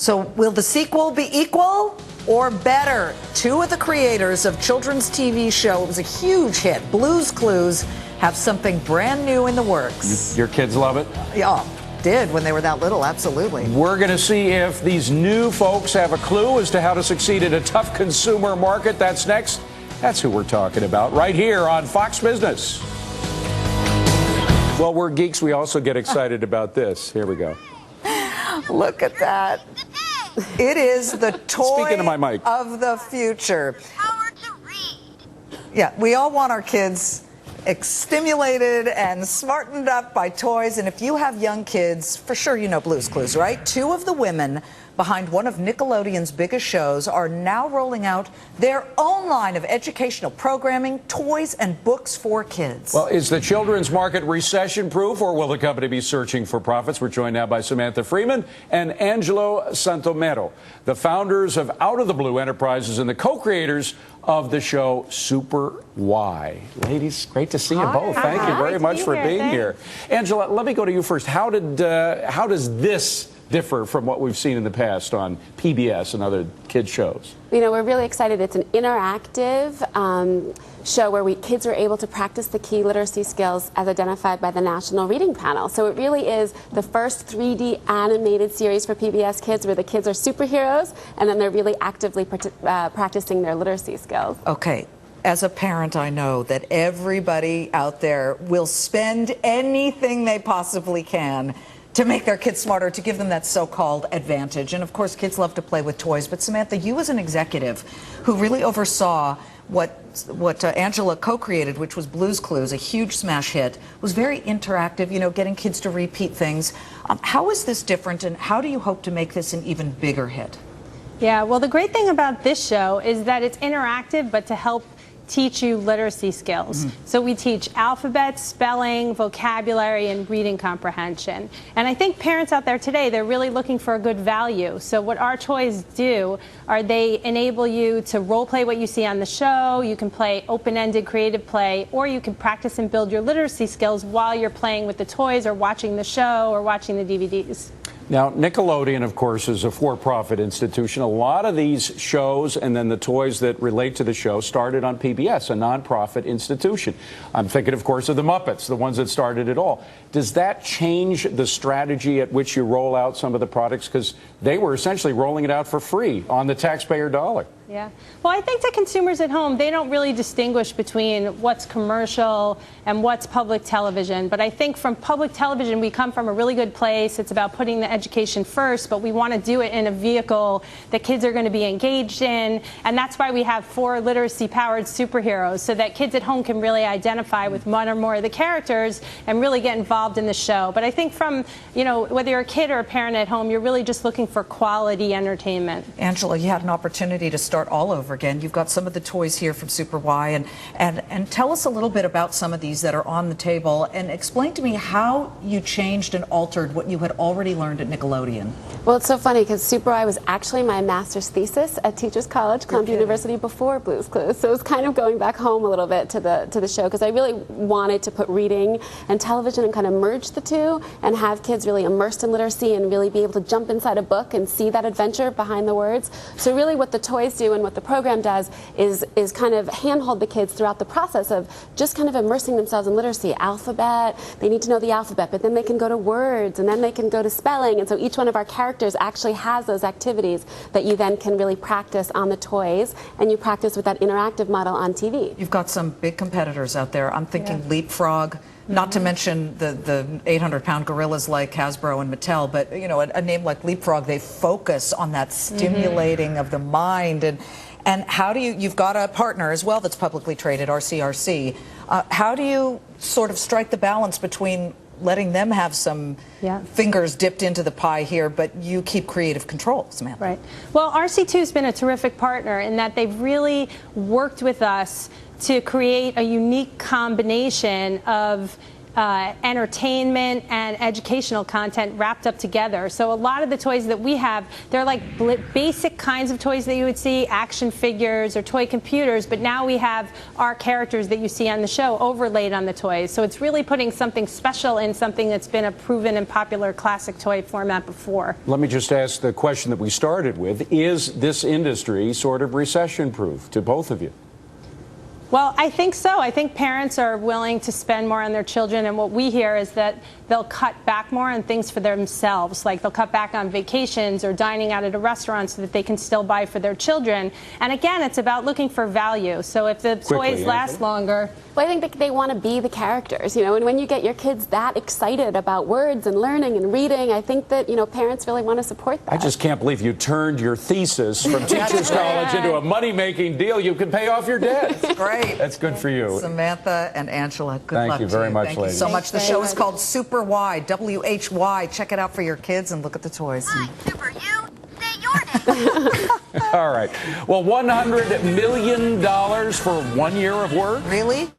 So will the sequel be equal or better? Two of the creators of children's TV show, it was a huge hit, Blue's Clues, have something brand new in the works. Your kids love it? Yeah, did when they were that little, absolutely. We're going to see if these new folks have a clue as to how to succeed in a tough consumer market. That's next. That's who we're talking about right here on Fox Business. Well, we're geeks. We also get excited about this. Here we go. Look at that. It is the toy Speaking to my mic. of the future. Power to read. Yeah, we all want our kids stimulated and smartened up by toys. And if you have young kids, for sure you know Blue's Clues, right? Two of the women behind one of Nickelodeon's biggest shows are now rolling out their own line of educational programming, toys, and books for kids. Well, is the children's market recession-proof, or will the company be searching for profits? We're joined now by Samantha Freeman and Angelo Santomero, the founders of Out of the Blue Enterprises and the co-creators of the show Super Why. Ladies, great to see you both. Thank you very much for being here. Angela, let me go to you first. How does this differ from what we've seen in the past on PBS and other kids shows? You know, we're really excited. It's an interactive show where kids are able to practice the key literacy skills as identified by the National Reading Panel. So it really is the first 3D animated series for PBS Kids where the kids are superheroes and then they're really actively practicing their literacy skills. Okay. As a parent, I know that everybody out there will spend anything they possibly can to make their kids smarter, to give them that so-called advantage. And of course, kids love to play with toys. But Samantha, you as an executive who really oversaw what Angela co-created, which was Blue's Clues, a huge smash hit, was very interactive, you know, getting kids to repeat things. How is this different, and how do you hope to make this an even bigger hit? Yeah, well, the great thing about this show is that it's interactive, but to help teach you literacy skills. So we teach alphabet, spelling, vocabulary, and reading comprehension. And I think parents out there today, they're really looking for a good value. So what our toys do are they enable you to role play what you see on the show. You can play open-ended creative play, or you can practice and build your literacy skills while you're playing with the toys or watching the show or watching the DVDs. Now, Nickelodeon, of course, is a for-profit institution. A lot of these shows and then the toys that relate to the show started on PBS, a nonprofit institution. I'm thinking, of course, of the Muppets, the ones that started it all. Does that change the strategy at which you roll out some of the products? Because they were essentially rolling it out for free on the taxpayer dollar. Yeah. Well, I think to consumers at home, they don't really distinguish between what's commercial and what's public television. But I think from public television, we come from a really good place. It's about putting the education first, but we want to do it in a vehicle that kids are going to be engaged in. And that's why we have 4 literacy-powered superheroes, so that kids at home can really identify with one or more of the characters and really get involved in the show. But I think from, you know, whether you're a kid or a parent at home, you're really just looking for quality entertainment. Angela, you had an opportunity to start all over again. You've got some of the toys here from Super Y, and tell us a little bit about some of these that are on the table, and explain to me how you changed and altered what you had already learned at Nickelodeon. Well, it's so funny because Super Y was actually my master's thesis at Teachers College, Columbia University, before Blue's Clues. So it was kind of going back home a little bit to the show, because I really wanted to put reading and television and kind of merge the two and have kids really immersed in literacy and really be able to jump inside a book and see that adventure behind the words. So really what the toys do and what the program does is kind of handhold the kids throughout the process of just kind of immersing themselves in literacy. Alphabet, they need to know the alphabet, but then they can go to words, and then they can go to spelling. And so each one of our characters actually has those activities that you then can really practice on the toys, and you practice with that interactive model on TV. You've got some big competitors out there. I'm thinking Leapfrog, not to mention the 800-pound gorillas like Hasbro and Mattel, but you know, a name like Leapfrog, they focus on that stimulating of the mind. And how do you've got a partner as well that's publicly traded, RCRC. How do you sort of strike the balance between letting them have some fingers dipped into the pie here, but you keep creative control, Samantha? Right. Well, RC2's been a terrific partner in that they've really worked with us to create a unique combination of entertainment and educational content wrapped up together. So a lot of the toys that we have, they're like basic kinds of toys that you would see, action figures or toy computers, but now we have our characters that you see on the show overlaid on the toys. So it's really putting something special in something that's been a proven and popular classic toy format before. Let me just ask the question that we started with. Is this industry sort of recession-proof to both of you? Well, I think so. I think parents are willing to spend more on their children, and what we hear is that they'll cut back more on things for themselves, like they'll cut back on vacations or dining out at a restaurant so that they can still buy for their children. And again, it's about looking for value. So if the toys last longer. Well, I think that they want to be the characters, you know, and when you get your kids that excited about words and learning and reading, I think that, you know, parents really want to support that. I just can't believe you turned your thesis from Teachers College into a money-making deal. You can pay off your debt. That's great. That's good for you. Samantha and Angela, good luck. Thank you very much, Thank ladies. you so much. The show is called Super Y, W-H-Y. Check it out for your kids and look at the toys. Hi, Super You. Say your name. All right. Well, $100 million for 1 year of work? Really?